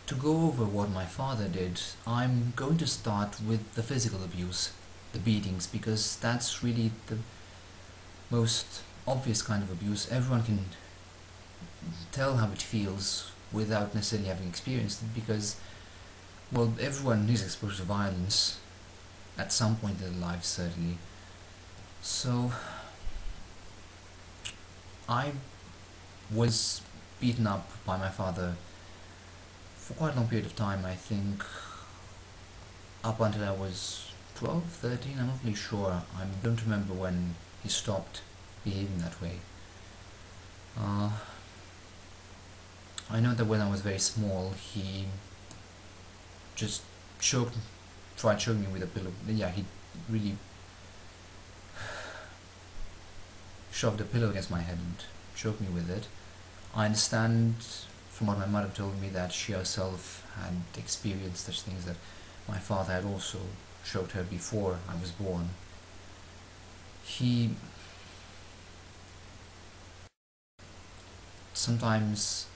to go over what my father did, I'm going to start with the physical abuse, the beatings, because that's really the most obvious kind of abuse. Everyone can tell how it feels without necessarily having experienced it, because, well, everyone is exposed to violence at some point in their lives, certainly. So I was beaten up by my father for quite a long period of time. I think up until I was 12, 13, I'm not really sure. I don't remember when he stopped behaving that way. I know that when I was very small, he just tried choking me with a pillow. Yeah, he really shoved a pillow against my head and choked me with it. I understand from what my mother told me that she herself had experienced such things, that my father had also choked her before I was born. He sometimes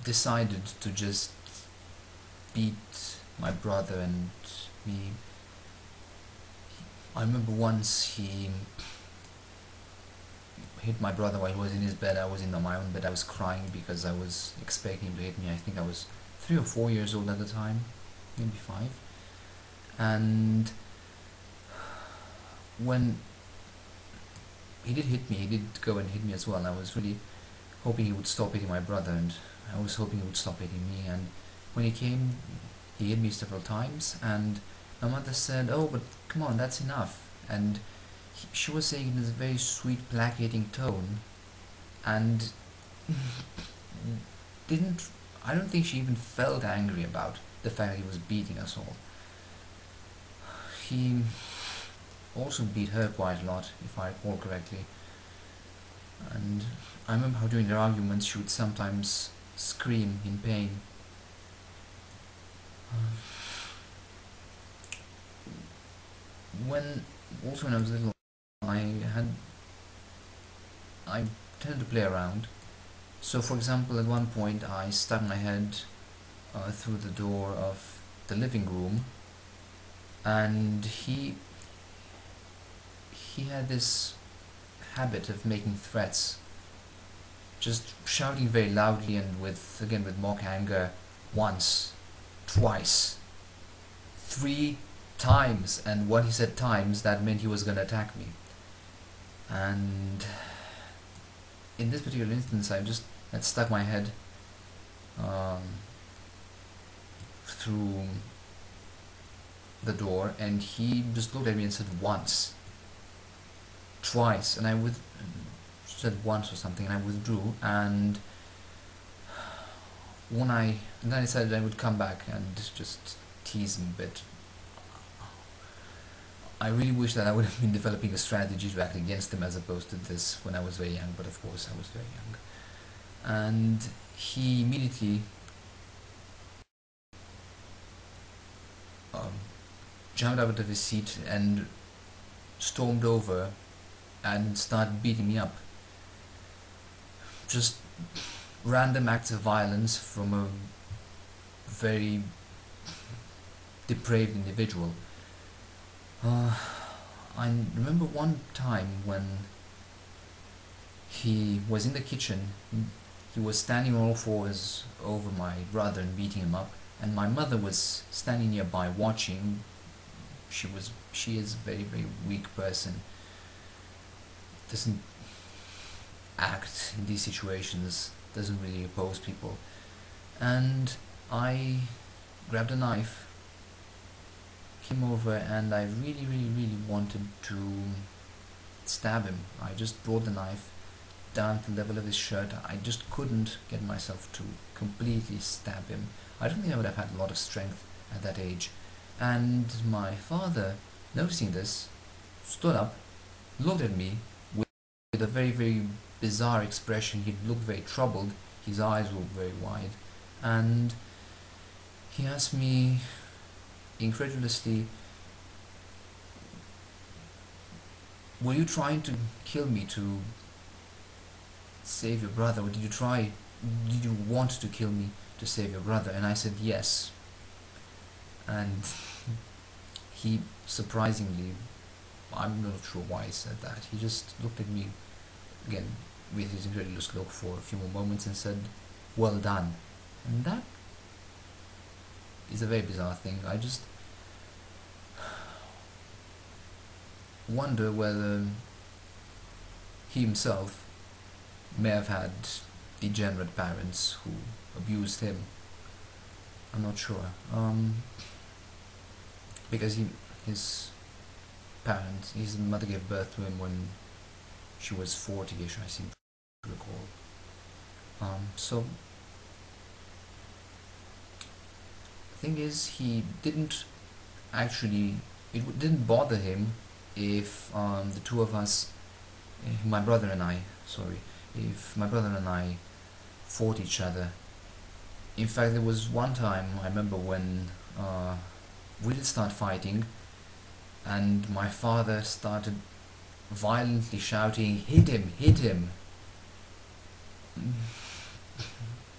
decided to just beat my brother and me. I remember once he hit my brother while he was in his bed. I was in my own bed. I was crying because I was expecting him to hit me. I think I was 3 or 4 years old at the time, maybe 5. And when he did hit me, he did go and hit me as well. I was really hoping he would stop hitting my brother, and I was hoping he would stop hitting me. And when he came, he hit me several times, and my mother said, "Oh, but come on, that's enough." And she was saying it in a very sweet, placating tone, and I don't think she even felt angry about the fact that he was beating us all. He also beat her quite a lot, if I recall correctly. And I remember how during their arguments she would sometimes scream in pain. When I was little, I tended to play around. So, for example, at one point I stuck my head through the door of the living room, and he had this habit of making threats, just shouting very loudly and with mock anger, once, twice, 3 times, and when he said times, that meant he was going to attack me. And in this particular instance, I just had stuck my head through the door, and he just looked at me and said once, twice, and I said once or something, and I withdrew, and then I decided I would come back and just tease him a bit. I really wish that I would have been developing a strategy to act against him as opposed to this when I was very young, but of course I was very young. And he immediately jumped out of his seat and stormed over and started beating me up. Just random acts of violence from a very depraved individual. I remember one time when he was in the kitchen. He was standing on all fours over my brother and beating him up, and my mother was standing nearby watching. She is a very, very weak person, doesn't act in these situations, doesn't really oppose people. And I grabbed a knife, came over, and I really, really, really wanted to stab him. I just brought the knife down to the level of his shirt. I just couldn't get myself to completely stab him. I don't think I would have had a lot of strength at that age. And my father, noticing this, stood up, looked at me with a very, very bizarre expression. He looked very troubled, his eyes were very wide, and he asked me incredulously, "Were you trying to kill me to save your brother, or did you want to kill me to save your brother? And I said yes. And he, surprisingly, I'm not sure why he said that, he just looked at me again with his incredulous look for a few more moments and said, well done. And that is a very bizarre thing. I just wonder whether he himself may have had degenerate parents who abused him. I'm not sure. Because his mother gave birth to him when she was 40ish, I seem to recall. So the thing is, he didn't actually, it didn't bother him if the two of us, if my brother and I fought each other. In fact, there was one time I remember when we did start fighting, and my father started violently shouting, hit him, hit him.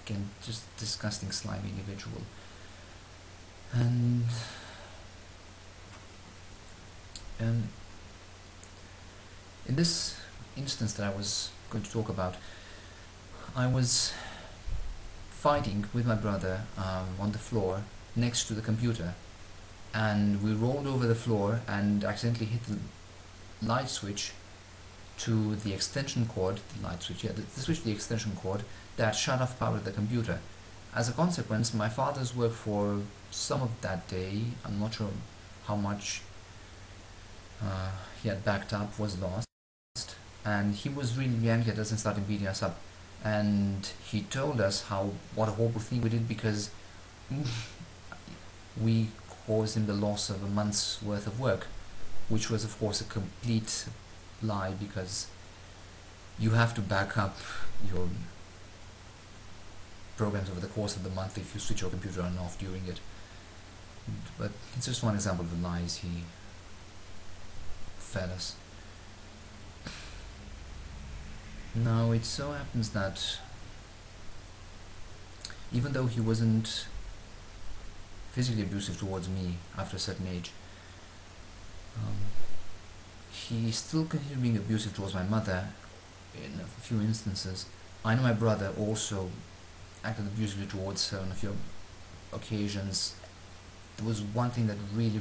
Again, just disgusting, slimy individual. And in this instance that I was going to talk about, I was fighting with my brother on the floor next to the computer, and we rolled over the floor and accidentally hit the light switch to the extension cord, the switch to the extension cord that shut off power to the computer. As a consequence, my father's work for some of that day, I'm not sure how much he had backed up, was lost, and he was really angry at us and started beating us up. And he told us what a horrible thing we did, because we caused him the loss of a month's worth of work, which was of course a complete lie, because you have to back up your programs over the course of the month if you switch your computer on and off during it. But it's just one example of the lies he fed us. Now, it so happens that even though he wasn't physically abusive towards me after a certain age, he still continued being abusive towards my mother in a few instances. I know my brother also acted abusively towards her on a few occasions. There was one thing that really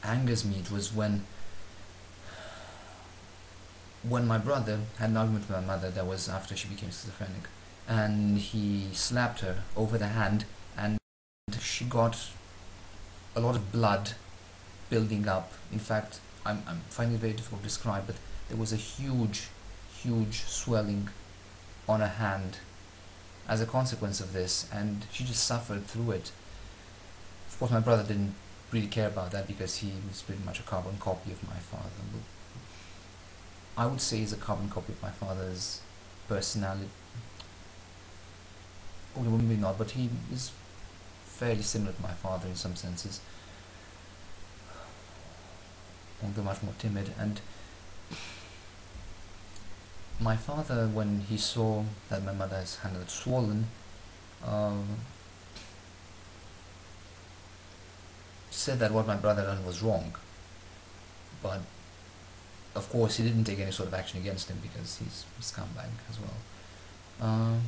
angers me. It was when my brother had an argument with my mother. That was after she became schizophrenic, and he slapped her over the hand, and she got a lot of blood building up. In fact, I'm finding it very difficult to describe, but there was a huge swelling on her hand as a consequence of this, and she just suffered through it. Of course, my brother didn't really care about that, because he was pretty much a carbon copy of my father. I would say he's a carbon copy of my father's personality. Okay, well, maybe not, but he is fairly similar to my father in some senses, although much more timid. And my father, when he saw that my mother's hand was swollen, said that what my brother done was wrong, but of course he didn't take any sort of action against him, because he's a scumbag as well.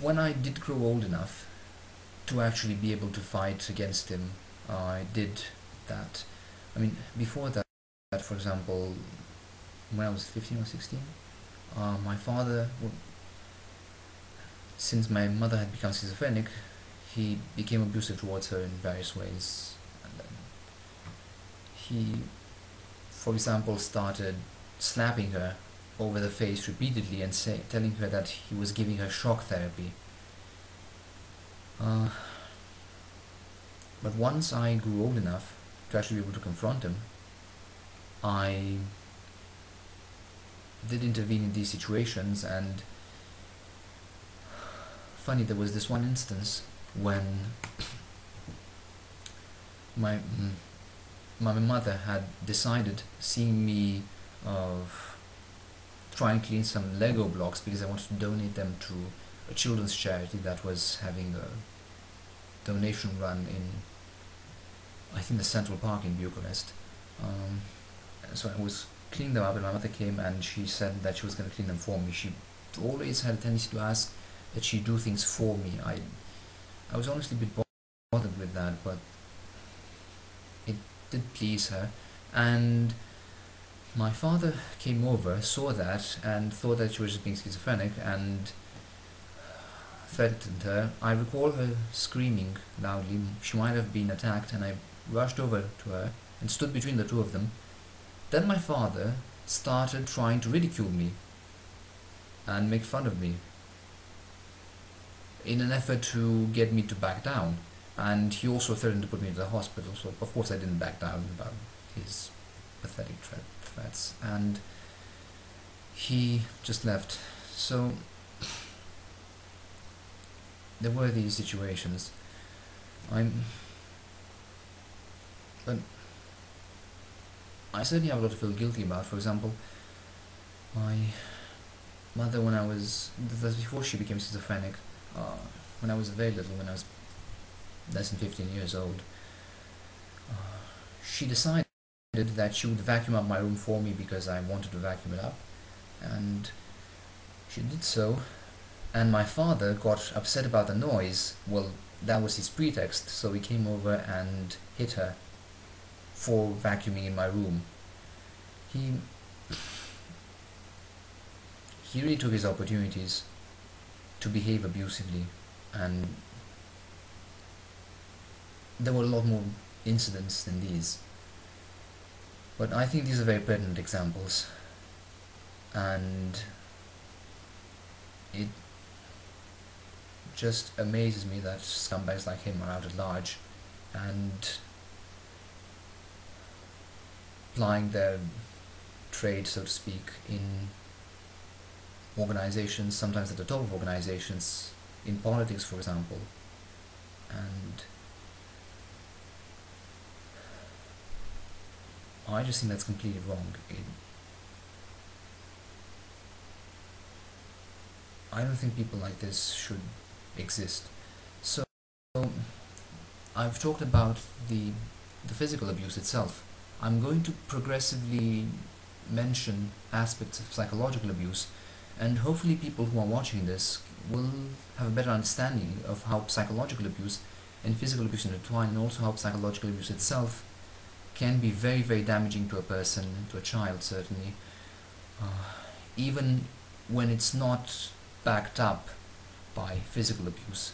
When I did grow old enough to actually be able to fight against him, I did that. I mean, before that, for example, when I was 15 or 16, my father, since my mother had become schizophrenic, he became abusive towards her in various ways. And then he, for example, started slapping her over the face repeatedly and telling her that he was giving her shock therapy. But once I grew old enough to actually be able to confront him, I did intervene in these situations. And funny, there was this one instance when my mother had decided, seeing me try and clean some Lego blocks because I wanted to donate them to a children's charity that was having a donation run in, I think, the Central Park in Bucharest. Um, so I was cleaning them up, and my mother came and she said that she was going to clean them for me. She always had a tendency to ask that she do things for me. I was honestly a bit bothered with that, but it did please her. And my father came over, saw that, and thought that she was just being schizophrenic and threatened her. I recall her screaming loudly. She might have been attacked, and I rushed over to her and stood between the two of them. Then my father started trying to ridicule me and make fun of me in an effort to get me to back down. And he also threatened to put me to the hospital, so of course I didn't back down about his pathetic threats, and he just left. So there were these situations. But I certainly have a lot to feel guilty about. For example, my mother, when I was, before she became schizophrenic, when I was very little, when I was less than 15 years old, she decided that she would vacuum up my room for me because I wanted to vacuum it up, and she did so. And my father got upset about the noise. Well, that was his pretext, so he came over and hit her for vacuuming in my room. He really took his opportunities to behave abusively, and there were a lot more incidents than these. But I think these are very pertinent examples, and it just amazes me that scumbags like him are out at large and plying their trade, so to speak, in organizations, sometimes at the top of organizations, in politics, for example. And I just think that's completely wrong. I don't think people like this should exist. So I've talked about the physical abuse itself. I'm going to progressively mention aspects of psychological abuse, and hopefully people who are watching this will have a better understanding of how psychological abuse and physical abuse intertwine, and also how psychological abuse itself can be very, very damaging to a person, to a child certainly, even when it's not backed up by physical abuse.